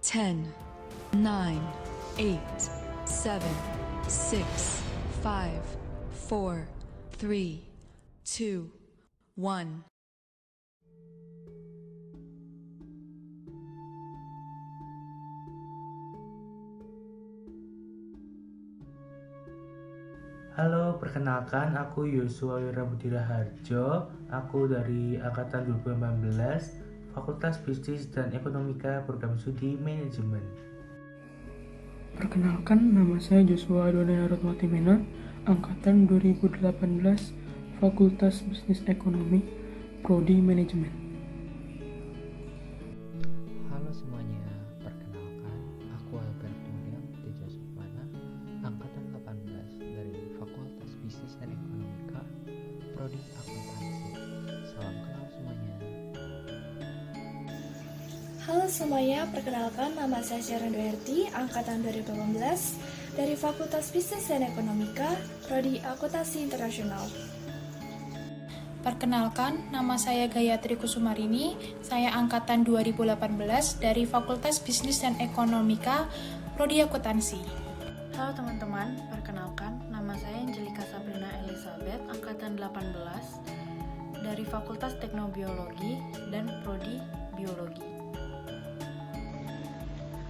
10, 9, 8, 7, 6, 5, 4, 3, 2, 1. Halo, perkenalkan aku Yosua Wirabudira Harjo. Aku dari Angkatan 2019, Fakultas Bisnis dan Ekonomika, Program Studi Manajemen. Perkenalkan, nama saya Joshua Adonai Arutmatimena, Angkatan 2018, Fakultas Bisnis Ekonomi, Prodi Manajemen. Halo semuanya, perkenalkan aku Alberto William Teja Sukmana, Angkatan 18 dari Fakultas Bisnis dan Ekonomika, Prodi Akuntansi. Salam kenal semuanya. Halo semuanya, perkenalkan nama saya Sharon Duerti, Angkatan 2018 dari Fakultas Bisnis dan Ekonomika, Prodi Akuntansi Internasional. Perkenalkan, nama saya Gayatri Kusumarini, saya Angkatan 2018 dari Fakultas Bisnis dan Ekonomika, Prodi Akuntansi. Halo teman-teman, perkenalkan, nama saya Angelika Sabrina Elizabeth, Angkatan 18 dari Fakultas Teknobiologi dan Prodi Biologi.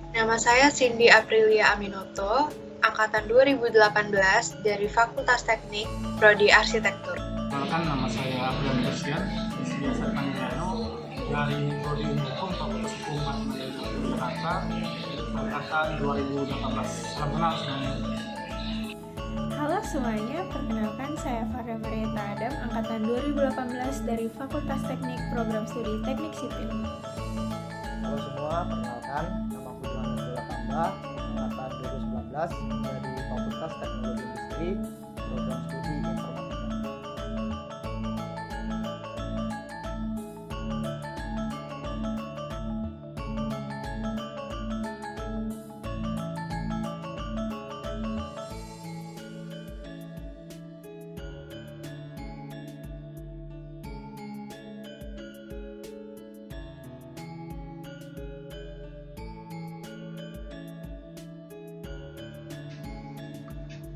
Nama saya Cindy Aprilia Aminoto, Angkatan 2018 dari Fakultas Teknik, Prodi Arsitektur. Perkenalkan, nama saya Abraham Bersian, biasa Panjano, dari Prodi Hukum Fakultas Hukum Matematika Jakarta, Angkatan 2018. Salam kenal semuanya. Halo semuanya, perkenalkan saya Farah Marieta Adam, Angkatan 2018 dari Fakultas Teknik Program Studi Teknik Sipil. Halo semua, perkenalkan nama aku Johannes Dolakamba, Angkatan 2019 dari Fakultas Teknologi Industri, Program Studi Informatika.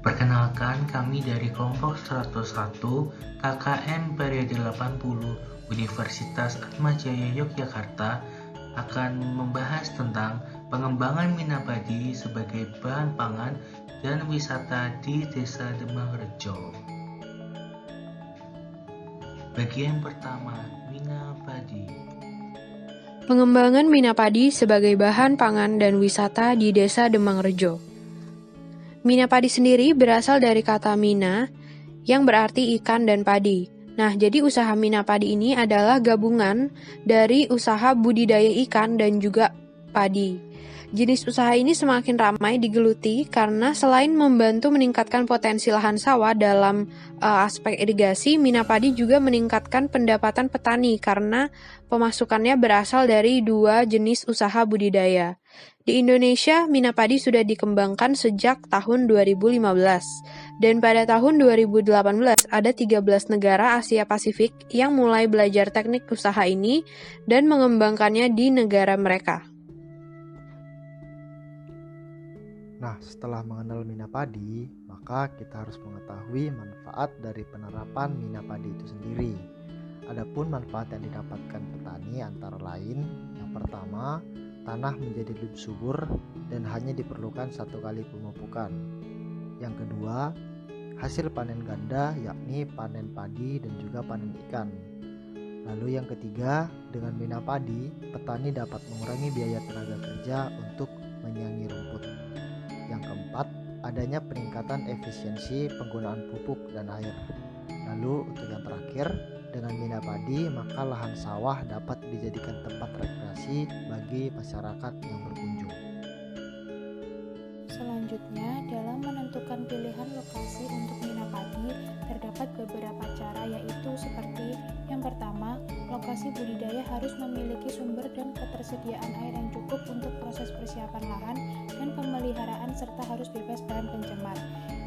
Perkenalkan, kami dari kelompok 101 KKN periode 80 Universitas Atmajaya Yogyakarta akan membahas tentang pengembangan Minapadi sebagai bahan pangan dan wisata di Desa Demangrejo. Bagian pertama, Minapadi. Pengembangan Minapadi sebagai bahan pangan dan wisata di Desa Demangrejo. Minapadi sendiri berasal dari kata mina, yang berarti ikan dan padi. Nah, jadi usaha Minapadi ini adalah gabungan dari usaha budidaya ikan dan juga padi. Jenis usaha ini semakin ramai digeluti karena selain membantu meningkatkan potensi lahan sawah dalam aspek irigasi, Minapadi juga meningkatkan pendapatan petani karena pemasukannya berasal dari dua jenis usaha budidaya. Di Indonesia, Minapadi sudah dikembangkan sejak tahun 2015, dan pada tahun 2018 ada 13 negara Asia Pasifik yang mulai belajar teknik usaha ini dan mengembangkannya di negara mereka. Nah, setelah mengenal Minapadi, maka kita harus mengetahui manfaat dari penerapan Minapadi itu sendiri. Adapun manfaat yang didapatkan petani antara lain, yang pertama, tanah menjadi lebih subur dan hanya diperlukan satu kali pemupukan. Yang kedua, hasil panen ganda yakni panen padi dan juga panen ikan. Lalu yang ketiga, dengan Minapadi, petani dapat mengurangi biaya tenaga kerja untuk menyiangi rumput. Yang keempat, adanya peningkatan efisiensi penggunaan pupuk dan air. Lalu untuk yang terakhir, dengan Minapadi maka lahan sawah dapat dijadikan tempat rekreasi bagi masyarakat yang berkunjung. Selanjutnya, dalam menentukan pilihan lokasi untuk Minapadi, terdapat beberapa cara yaitu seperti yang pertama, lokasi budidaya harus memiliki sumber dan ketersediaan air yang cukup untuk proses persiapan lahan dan pemeliharaan serta harus bebas bahan pencemar.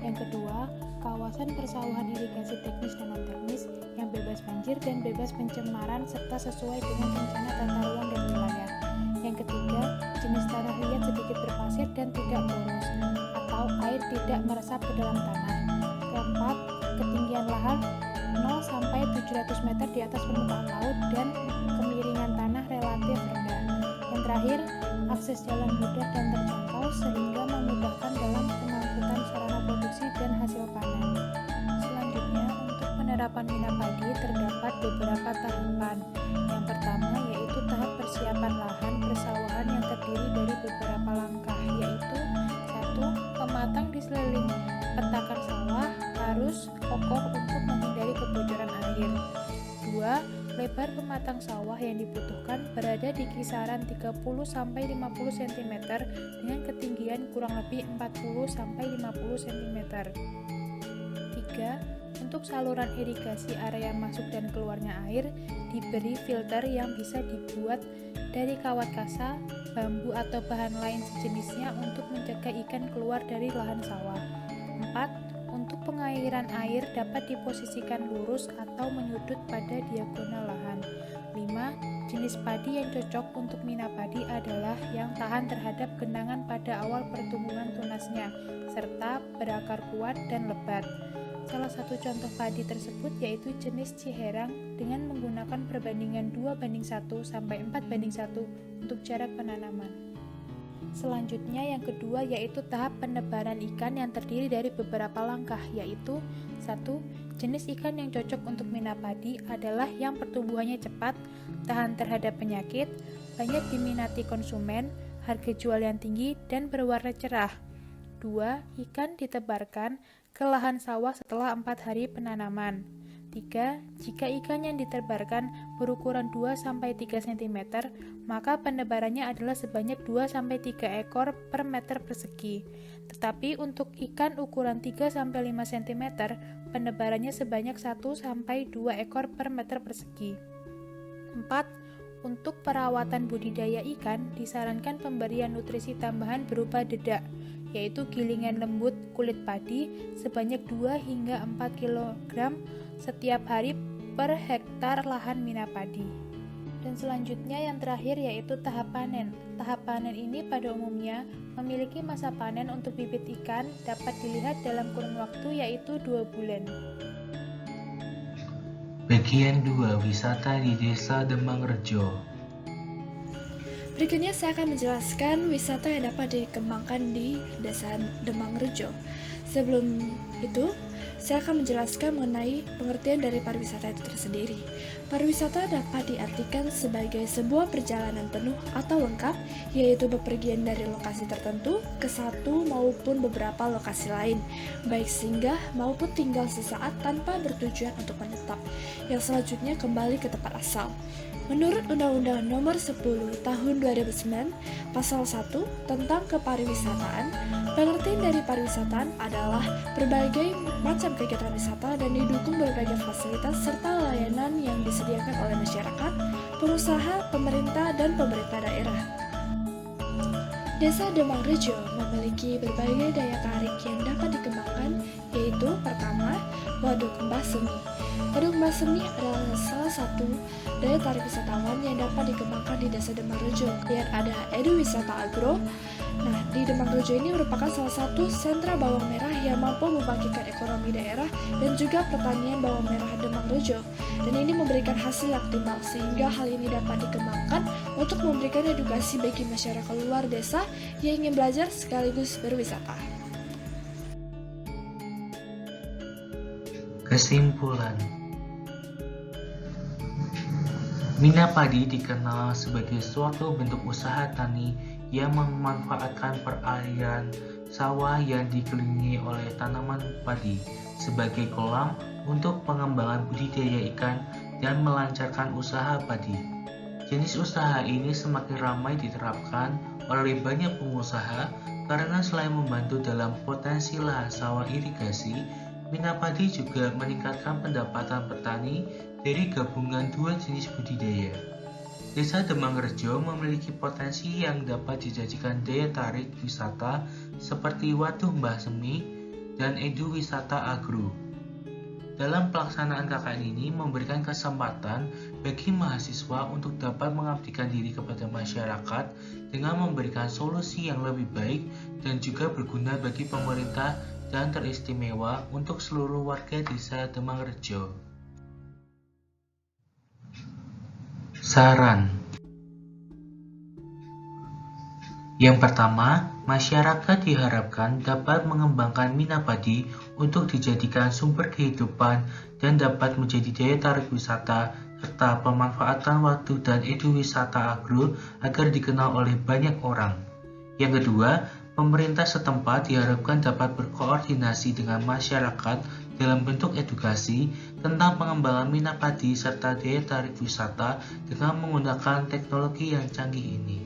Yang kedua, kawasan persawahan irigasi teknis dan non-teknis yang bebas banjir dan bebas pencemaran serta sesuai dengan rencana tata ruang dan wilayah. Yang ketiga, jenis tanah liat sedikit berpasir dan tidak poros, atau air tidak meresap ke dalam tanah. Keempat, ketinggian lahan 0 sampai 700 meter di atas permukaan laut dan kemiringan tanah relatif rendah. Yang terakhir, akses jalan mudah dan terjangkau sehingga memudahkan dalam pengangkutan sarana produksi dan hasil panen. Selanjutnya, untuk penerapan Minapadi terdapat beberapa tahapan. Yang pertama yaitu tahap persiapan lahan persawahan yang terdiri dari beberapa langkah, yaitu 1. Pematang di sekeliling petakan sawah harus kokoh untuk menghindari kebocoran air. 2. Lebar pematang sawah yang dibutuhkan berada di kisaran 30-50 cm dengan ketinggian kurang lebih 40-50 cm. 3. Untuk saluran irigasi area masuk dan keluarnya air diberi filter yang bisa dibuat dari kawat kasa, bambu atau bahan lain sejenisnya untuk mencegah ikan keluar dari lahan sawah. 4. Untuk pengairan air dapat diposisikan lurus atau menyudut pada diagonal lahan. 5. Jenis padi yang cocok untuk Minapadi adalah yang tahan terhadap genangan pada awal pertumbuhan tunasnya, serta berakar kuat dan lebat. Salah satu contoh padi tersebut yaitu jenis Ciherang dengan menggunakan perbandingan 2:1 sampai 4:1 untuk jarak penanaman. Selanjutnya yang kedua yaitu tahap penebaran ikan yang terdiri dari beberapa langkah, yaitu 1. Jenis ikan yang cocok untuk Minapadi adalah yang pertumbuhannya cepat, tahan terhadap penyakit, banyak diminati konsumen, harga jual yang tinggi, dan berwarna cerah. 2. Ikan ditebarkan ke lahan sawah setelah 4 hari penanaman. 3. Jika ikan yang ditebarkan berukuran 2-3 cm, maka penebarannya adalah sebanyak 2-3 ekor per meter persegi. Tetapi untuk ikan ukuran 3-5 cm, penebarannya sebanyak 1-2 ekor per meter persegi. 4. Untuk perawatan budidaya ikan, disarankan pemberian nutrisi tambahan berupa dedak, yaitu gilingan lembut kulit padi sebanyak 2 hingga 4 kg setiap hari per hektar lahan Minapadi. Dan selanjutnya yang terakhir yaitu tahap panen. Tahap panen ini pada umumnya memiliki masa panen untuk bibit ikan dapat dilihat dalam kurun waktu yaitu 2 bulan. Bagian 2, wisata di Desa Demangrejo. Berikutnya saya akan menjelaskan wisata yang dapat dikembangkan di Desa Demangrejo. Sebelum itu, saya akan menjelaskan mengenai pengertian dari pariwisata itu tersendiri. Pariwisata dapat diartikan sebagai sebuah perjalanan penuh atau lengkap, yaitu bepergian dari lokasi tertentu ke satu maupun beberapa lokasi lain, baik singgah maupun tinggal sesaat tanpa bertujuan untuk menetap, yang selanjutnya kembali ke tempat asal. Menurut Undang-Undang Nomor 10 Tahun 2009, Pasal 1 tentang kepariwisataan, pengertian dari pariwisataan adalah berbagai macam kegiatan wisata dan didukung berbagai fasilitas serta layanan yang disediakan oleh masyarakat, pengusaha, pemerintah, dan pemerintah daerah. Desa Demangrejo memiliki berbagai daya tarik yang dapat dikembangkan, yaitu pertama, Waduk Kembah Semi. Waduk Kembah Semi adalah salah satu daya tarik wisatawan yang dapat dikembangkan di Desa Demangrejo. Kemudian ada Edu Wisata Agro. Nah, di Demangrejo ini merupakan salah satu sentra bawang merah yang mampu membangkitkan ekonomi daerah dan juga pertanian bawang merah Demangrejo. Dan ini memberikan hasil yang optimal sehingga hal ini dapat dikembangkan untuk memberikan edukasi bagi masyarakat luar desa yang ingin belajar sekaligus berwisata. Kesimpulan, Minapadi dikenal sebagai suatu bentuk usaha tani yang memanfaatkan perairan sawah yang dikelilingi oleh tanaman padi sebagai kolam untuk pengembangan budidaya ikan dan melancarkan usaha padi. Jenis usaha ini semakin ramai diterapkan oleh banyak pengusaha karena selain membantu dalam potensi lahan sawah irigasi, Minapadi juga meningkatkan pendapatan petani dari gabungan dua jenis budidaya. Desa Demangrejo memiliki potensi yang dapat dijadikan daya tarik wisata seperti Waduk Mbah Semi dan Edu Wisata Agro. Dalam pelaksanaan KKN ini memberikan kesempatan bagi mahasiswa untuk dapat mengabdikan diri kepada masyarakat dengan memberikan solusi yang lebih baik dan juga berguna bagi pemerintah dan teristimewa untuk seluruh warga desa Demangrejo. Saran. Yang pertama, masyarakat diharapkan dapat mengembangkan Minapadi untuk dijadikan sumber kehidupan dan dapat menjadi daya tarik wisata serta pemanfaatan waktu dan ekowisata agro agar dikenal oleh banyak orang. Yang kedua, pemerintah setempat diharapkan dapat berkoordinasi dengan masyarakat dalam bentuk edukasi tentang pengembangan Minapadi serta daya tarik wisata dengan menggunakan teknologi yang canggih ini.